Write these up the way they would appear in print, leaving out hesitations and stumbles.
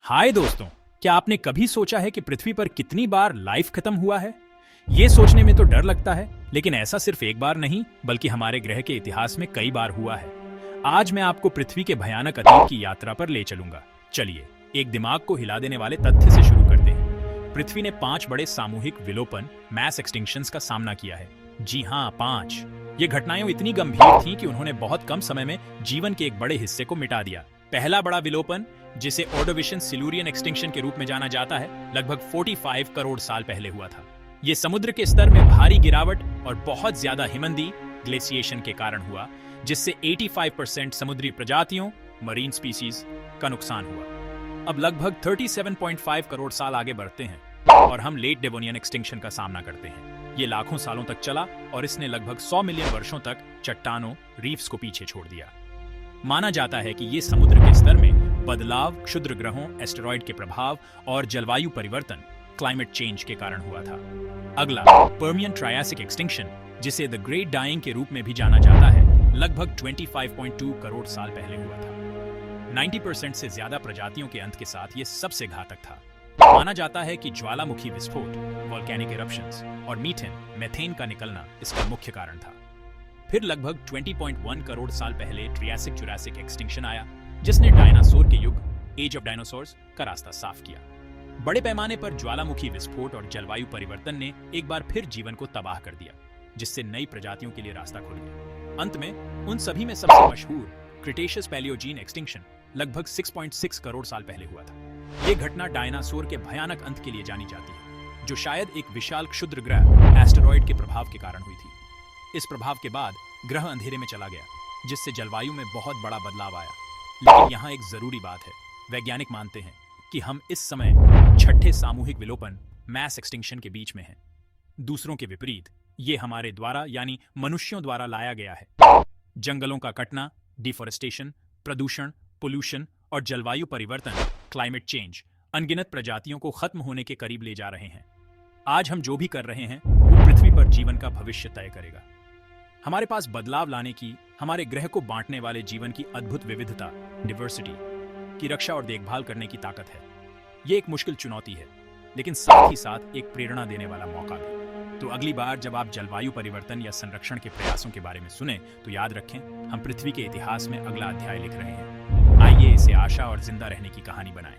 हाय दोस्तों, क्या आपने कभी सोचा है कि पृथ्वी पर कितनी बार लाइफ खत्म हुआ है? ये सोचने में तो डर लगता है, लेकिन ऐसा सिर्फ एक बार नहीं बल्कि हमारे ग्रह के इतिहास में कई बार हुआ है। आज मैं आपको पृथ्वी के भयानक अतीत की यात्रा पर ले चलूंगा। चलिए एक दिमाग को हिला देने वाले तथ्य से शुरू करते हैं। पृथ्वी ने 5 बड़े सामूहिक विलोपन मैस एक्सटिंक्शंस का सामना किया है। जी हाँ, 5। ये घटनाएं इतनी गंभीर थीं कि उन्होंने बहुत कम समय में जीवन के एक बड़े हिस्से को मिटा दिया। पहला बड़ा विलोपन, जिसे ऑर्डोविशियन सिल्यूरियन एक्सटिंक्शन के रूप में जाना जाता है, लगभग 45 करोड़ साल पहले हुआ था। ये समुद्र के स्तर में भारी गिरावट और बहुत ज्यादा हिमनदी ग्लेशिएशन के कारण हुआ, जिससे 85% समुद्री प्रजातियों मरीन स्पीसीज का नुकसान हुआ। अब लगभग 37.5 करोड़ साल आगे बढ़ते हैं और हम लेट डेवोनियन एक्सटिंक्शन का सामना करते हैं। ये लाखों सालों तक चला और इसने लगभग 100 मिलियन वर्षों तक चट्टानों रीफ्स को पीछे छोड़ दिया। माना जाता है कि ये समुद्र के स्तर में बदलाव, क्षुद्र ग्रहों, एस्टेरॉयड के प्रभाव और जलवायु परिवर्तन क्लाइमेट चेंज के कारण हुआ था। अगला पर्मियन ट्रायासिक एक्सटिंक्शन, जिसे द ग्रेट डाइंग के रूप में भी जाना जाता है, लगभग 25.2 करोड़ साल पहले हुआ था। 90% से ज्यादा प्रजातियों के अंत के साथ ये सबसे घातक था। माना जाता है कि ज्वालामुखी विस्फोट, वोल्केनिक इरप्शंस और मीथेन का निकलना इसका मुख्य कारण था। फिर लगभग 20.1 करोड़ साल पहले ट्रियासिक जुरासिक एक्सटिंक्शन आया, जिसने डायनासोर के युग एज ऑफ डायनासोर्स का रास्ता साफ किया। बड़े पैमाने पर ज्वालामुखी विस्फोट और जलवायु परिवर्तन ने एक बार फिर जीवन को तबाह कर दिया, जिससे नई प्रजातियों के लिए रास्ता खुल गया। अंत में उन सभी में सबसे मशहूर क्रिटेशियस पैलियोजीन एक्सटिंक्शन लगभग 6.6 करोड़ साल पहले हुआ था। ये घटना डायनासोर के भयानक अंत के लिए जानी जाती है, जो शायद एक विशाल क्षुद्र ग्रह एस्टेरॉयड के प्रभाव के कारण हुई थी। इस प्रभाव के बाद ग्रह अंधेरे में चला गया, जिससे जलवायु में बहुत बड़ा बदलाव आया। लेकिन यहाँ एक जरूरी बात है, वैज्ञानिक मानते हैं कि हम इस समय छठे सामूहिक विलोपन मैस एक्सटिंक्शन के बीच में हैं। दूसरों के विपरीत ये हमारे द्वारा यानी मनुष्यों द्वारा लाया गया है। जंगलों का कटना, डिफोरेस्टेशन, प्रदूषण, पोल्यूशन और जलवायु परिवर्तन क्लाइमेट चेंज अनगिनत प्रजातियों को खत्म होने के करीब ले जा रहे हैं। आज हम जो भी कर रहे हैं वो पृथ्वी पर जीवन का भविष्य तय करेगा। हमारे पास बदलाव लाने की, हमारे ग्रह को बांटने वाले जीवन की अद्भुत विविधता, डिवर्सिटी की रक्षा और देखभाल करने की ताकत है। ये एक मुश्किल चुनौती है, लेकिन साथ ही साथ एक प्रेरणा देने वाला मौका भी। तो अगली बार जब आप जलवायु परिवर्तन या संरक्षण के प्रयासों के बारे में सुने, तो याद रखें, हम पृथ्वी के इतिहास में अगला अध्याय लिख रहे हैं। आइए इसे आशा और जिंदा रहने की कहानी बनाएं।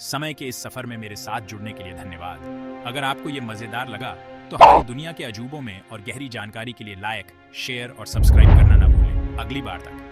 समय के इस सफर में मेरे साथ जुड़ने के लिए धन्यवाद। अगर आपको ये मजेदार लगा तो हमारी दुनिया के अजूबों में और गहरी जानकारी के लिए लाइक, शेयर और सब्सक्राइब करना ना भूलें। अगली बार तक।